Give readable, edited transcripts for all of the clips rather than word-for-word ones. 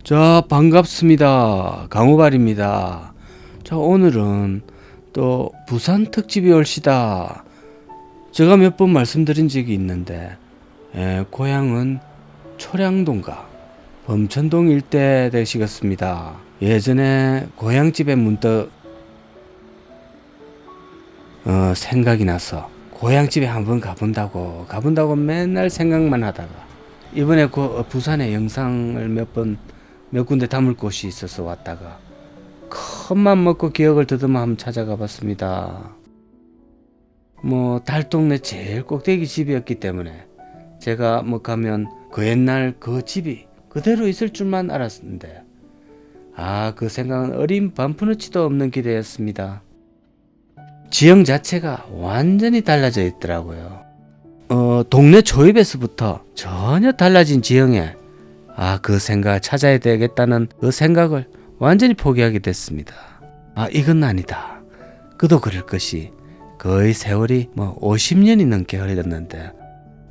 자, 반갑습니다. 강호발입니다. 자, 오늘은 또 부산 특집이 올시다. 제가 몇 번 말씀드린 적이 있는데, 고향은 초량동과 범천동 일대 되시겠습니다. 예전에 고향집에 문득 생각이 나서 고향집에 한번 가본다고 맨날 생각만 하다가 이번에 부산에 영상을 몇 군데 담을 곳이 있어서 왔다가 큰맘 먹고 기억을 더듬어 한번 찾아가 봤습니다. 달동네 제일 꼭대기 집이었기 때문에 제가 가면 그 옛날 그 집이 그대로 있을 줄만 알았는데, 그 생각은 어린 반푼어치도 없는 기대였습니다. 지형 자체가 완전히 달라져 있더라고요. 동네 초입에서부터 전혀 달라진 지형에 그 생각을 찾아야 되겠다는 그 생각을 완전히 포기하게 됐습니다. 이건 아니다. 그도 그럴 것이 거의 세월이 50년이 넘게 흘렀는데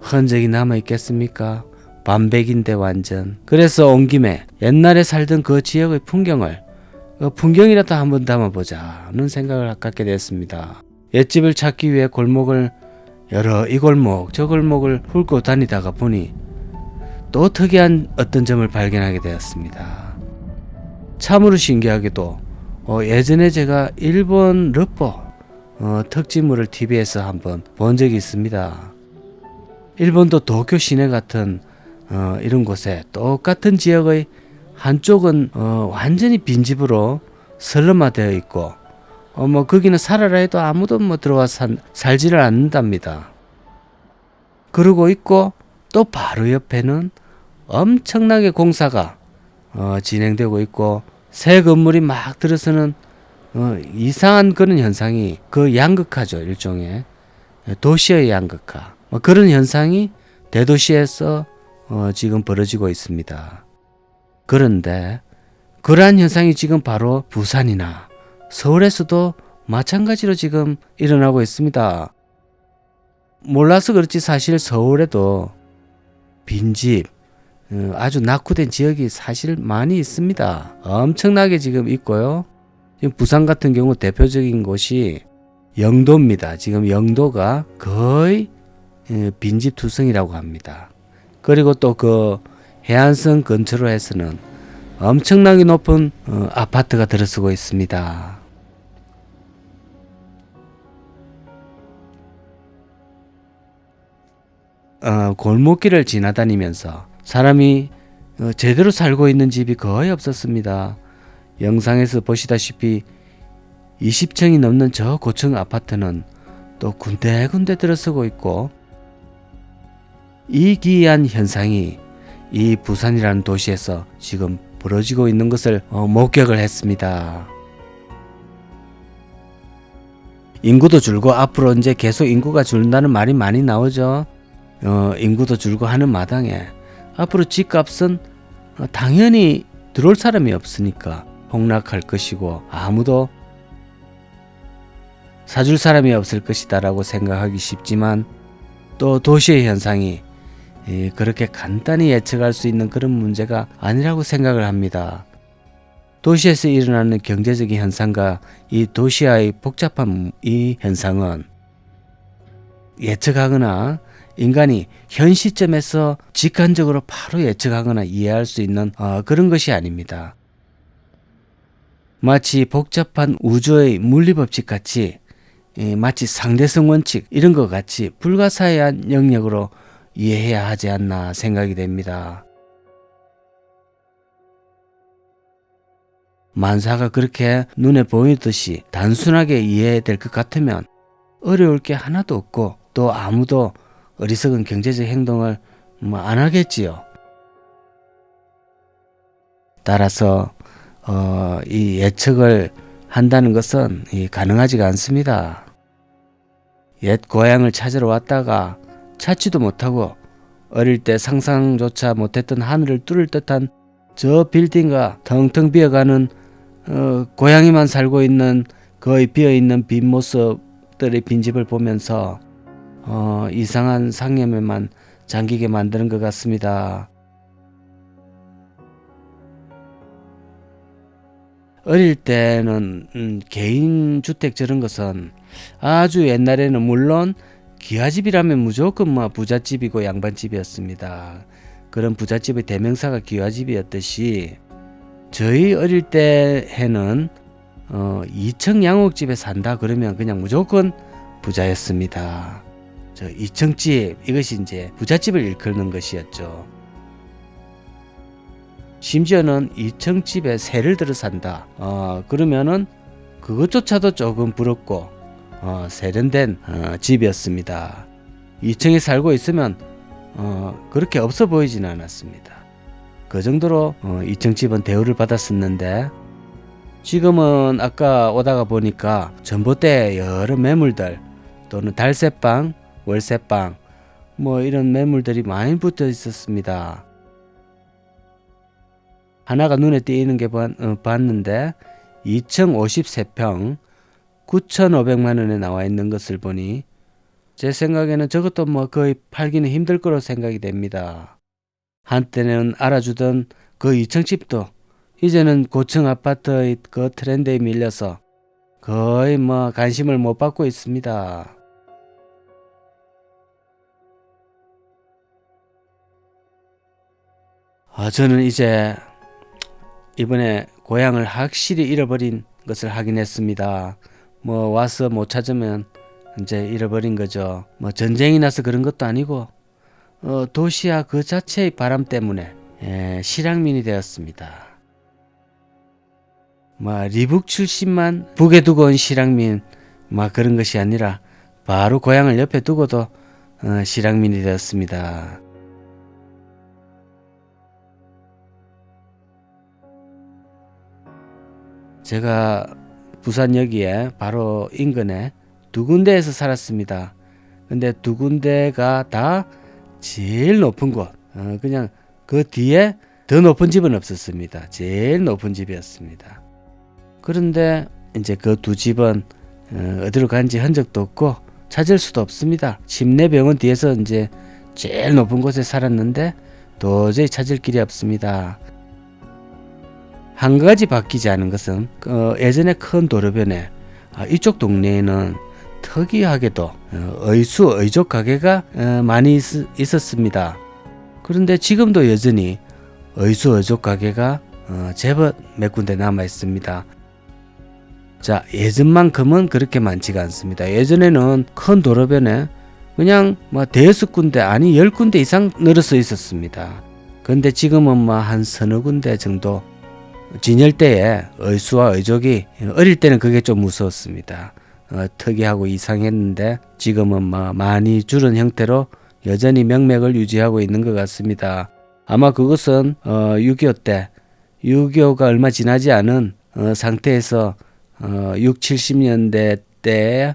흔적이 남아있겠습니까? 반백인데 완전. 그래서 온 김에 옛날에 살던 그 지역의 풍경이라도 한번 담아보자는 생각을 갖게 됐습니다. 옛집을 찾기 위해 골목을 이 골목 저 골목을 훑고 다니다가 보니 또 특이한 어떤 점을 발견하게 되었습니다. 참으로 신기하게도 예전에 제가 일본 르포 특집물을 TV에서 한번 본 적이 있습니다. 일본도 도쿄 시내 같은 이런 곳에 똑같은 지역의 한쪽은 완전히 빈집으로 슬럼화되어 있고 거기는 살아라 해도 아무도 들어와서 살지를 않는답니다. 그러고 있고 또 바로 옆에는 엄청나게 공사가 진행되고 있고 새 건물이 막 들어서는 이상한 그런 현상이 그 양극화죠. 일종의 도시의 양극화. 그런 현상이 대도시에서 지금 벌어지고 있습니다. 그런데 그러한 현상이 지금 바로 부산이나 서울에서도 마찬가지로 지금 일어나고 있습니다. 몰라서 그렇지 사실 서울에도 빈집, 아주 낙후된 지역이 사실 많이 있습니다. 엄청나게 지금 있고요. 지금 부산 같은 경우 대표적인 곳이 영도입니다. 지금 영도가 거의 빈집 투성이라고 합니다. 그리고 또 그 해안선 근처로 해서는 엄청나게 높은 아파트가 들어서고 있습니다. 골목길을 지나다니면서 사람이 제대로 살고 있는 집이 거의 없었습니다. 영상에서 보시다시피 20층이 넘는 저 고층 아파트는 또 군데군데 들어서고 있고, 이 기이한 현상이 이 부산이라는 도시에서 지금 벌어지고 있는 것을 목격을 했습니다. 인구도 줄고 앞으로 이제 계속 인구가 줄는다는 말이 많이 나오죠. 인구도 줄고 하는 마당에 앞으로 집값은 당연히 들어올 사람이 없으니까 폭락할 것이고 아무도 사줄 사람이 없을 것이다 라고 생각하기 쉽지만, 또 도시의 현상이 그렇게 간단히 예측할 수 있는 그런 문제가 아니라고 생각을 합니다. 도시에서 일어나는 경제적인 현상과 이 도시와의 복잡한 이 현상은 예측하거나 인간이 현 시점에서 직관적으로 바로 예측하거나 이해할 수 있는 그런 것이 아닙니다. 마치 복잡한 우주의 물리법칙 같이, 마치 상대성 원칙 이런 것 같이 불가사의한 영역으로 이해해야 하지 않나 생각이 됩니다. 만사가 그렇게 눈에 보이듯이 단순하게 이해될 것 같으면 어려울 게 하나도 없고 또 아무도 어리석은 경제적 행동을 안 하겠지요. 따라서 이 예측을 한다는 것은 가능하지가 않습니다. 옛 고향을 찾으러 왔다가 찾지도 못하고 어릴 때 상상조차 못했던 하늘을 뚫을 듯한 저 빌딩과 텅텅 비어가는 고양이만 살고 있는 거의 비어있는 빈 모습들의 빈집을 보면서 이상한 상념에만 잠기게 만드는 것 같습니다. 어릴 때는 개인 주택 저런 것은 아주 옛날에는 물론 기와집이라면 무조건 뭐 부잣집이고 양반집이었습니다. 그런 부잣집의 대명사가 기와집이었듯이 저희 어릴 때 해는 2층 양옥집에 산다 그러면 그냥 무조건 부자였습니다. 저 2층 집 이것이 이제 부잣집을 일컫는 것이었죠. 심지어는 2층 집에 새를 들어 산다. 그러면은 그것조차도 조금 부럽고 세련된 집이었습니다. 2층에 살고 있으면 그렇게 없어 보이지는 않았습니다. 그 정도로 2층 집은 대우를 받았었는데 지금은 아까 오다가 보니까 전봇대에 여러 매물들 또는 달새방, 월세방 뭐 이런 매물들이 많이 붙어 있었습니다. 하나가 눈에 띄는 게 봤는데 2층 53평 9,500만 원에 나와 있는 것을 보니 제 생각에는 저것도 뭐 거의 팔기는 힘들 거로 생각이 됩니다. 한때는 알아주던 그 2층 집도 이제는 고층 아파트의 그 트렌드에 밀려서 거의 뭐 관심을 못 받고 있습니다. 저는 이제 이번에 고향을 확실히 잃어버린 것을 확인했습니다. 뭐 와서 못 찾으면 이제 잃어버린 거죠. 뭐 전쟁이 나서 그런 것도 아니고 도시와 그 자체의 바람 때문에 실향민이 되었습니다. 뭐 리북 출신만 북에 두고 온 실향민 막 그런 것이 아니라 바로 고향을 옆에 두고도 실향민이 되었습니다. 제가 부산역에 바로 인근에 두 군데에서 살았습니다. 근데 두 군데가 다 제일 높은 곳, 그냥 그 뒤에 더 높은 집은 없었습니다. 제일 높은 집이었습니다. 그런데 이제 그 두 집은 어디로 간지 흔적도 없고 찾을 수도 없습니다. 침례병원 뒤에서 이제 제일 높은 곳에 살았는데 도저히 찾을 길이 없습니다. 한 가지 바뀌지 않은 것은 예전에 큰 도로변에 이쪽 동네에는 특이하게도 의수 의족 가게가 많이 있었습니다. 그런데 지금도 여전히 의수 의족 가게가 제법 몇 군데 남아 있습니다. 자, 예전만큼은 그렇게 많지가 않습니다. 예전에는 큰 도로변에 그냥 뭐 대여섯 군데 아니 10군데 이상 늘어서 있었습니다. 그런데 지금은 뭐 한 서너 군데 정도. 진열대에 의수와 의족이 어릴 때는 그게 좀 무서웠습니다. 특이하고 이상했는데 지금은 뭐 많이 줄은 형태로 여전히 명맥을 유지하고 있는 것 같습니다. 아마 그것은 6.25 때 6.25가 얼마 지나지 않은 상태에서 6, 70년대 때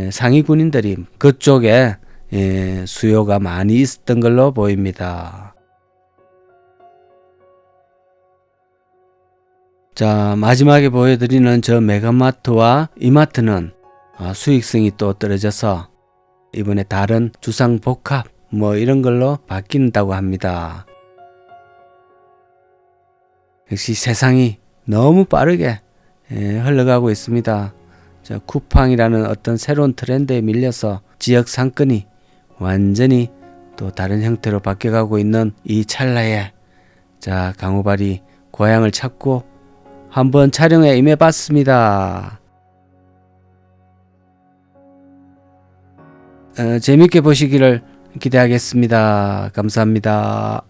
상위 군인들이 그쪽에 수요가 많이 있었던 걸로 보입니다. 자, 마지막에 보여드리는 저 메가마트와 이마트는 수익성이 또 떨어져서 이번에 다른 주상복합 뭐 이런 걸로 바뀐다고 합니다. 역시 세상이 너무 빠르게 흘러가고 있습니다. 자, 쿠팡이라는 어떤 새로운 트렌드에 밀려서 지역 상권이 완전히 또 다른 형태로 바뀌어가고 있는 이 찰나에 자, 강우발이 고향을 찾고 한번 촬영에 임해봤습니다. 재밌게 보시기를 기대하겠습니다. 감사합니다.